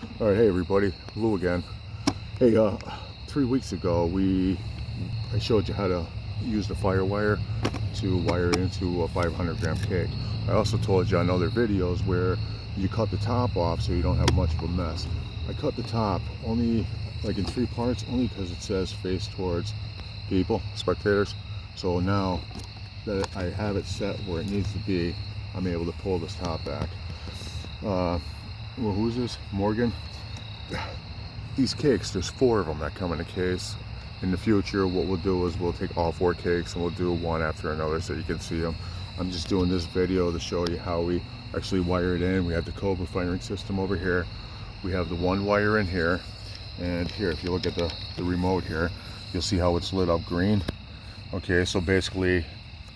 All right, hey everybody, Lou again. Hey, 3 weeks ago I showed you how to use the fire wire to wire into a 500 gram cake. I also told you on other videos where you cut the top off so you don't have much of a mess. I cut the top only like in 3 parts, only because it says face towards people, spectators. So now that I have it set where it needs to be, I'm able to pull this top back. Well, who's this? Morgan? These cakes, there's 4 of them that come in a case. In the future, what we'll do is we'll take all 4 cakes and we'll do one after another so you can see them. I'm just doing this video to show you how we actually wire it in. We have the Cobra firing system over here. We have the one wire in here. And here, if you look at the remote here, you'll see how it's lit up green. Okay, so basically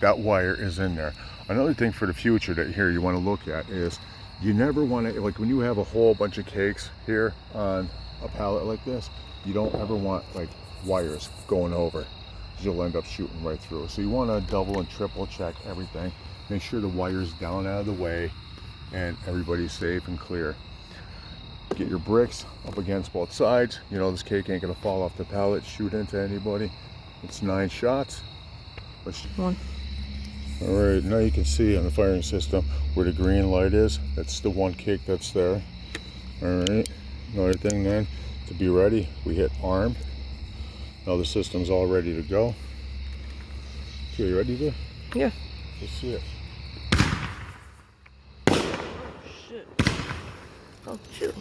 that wire is in there. Another thing for the future that here you want to look at is you never want to, like when you have a whole bunch of cakes here on a pallet like this, you don't ever want like wires going over, because you'll end up shooting right through. So you want to double and triple check everything. Make sure the wire's down out of the way and everybody's safe and clear. Get your bricks up against both sides. You know this cake ain't gonna fall off the pallet, shoot into anybody. It's 9 shots. One. All right, now you can see on the firing system where the green light is. That's the one cake that's there. All right, another thing then, to be ready, we hit arm. Now the system's all ready to go. Okay, you ready there? Yeah. Let's see it. Oh shit. Oh shoot.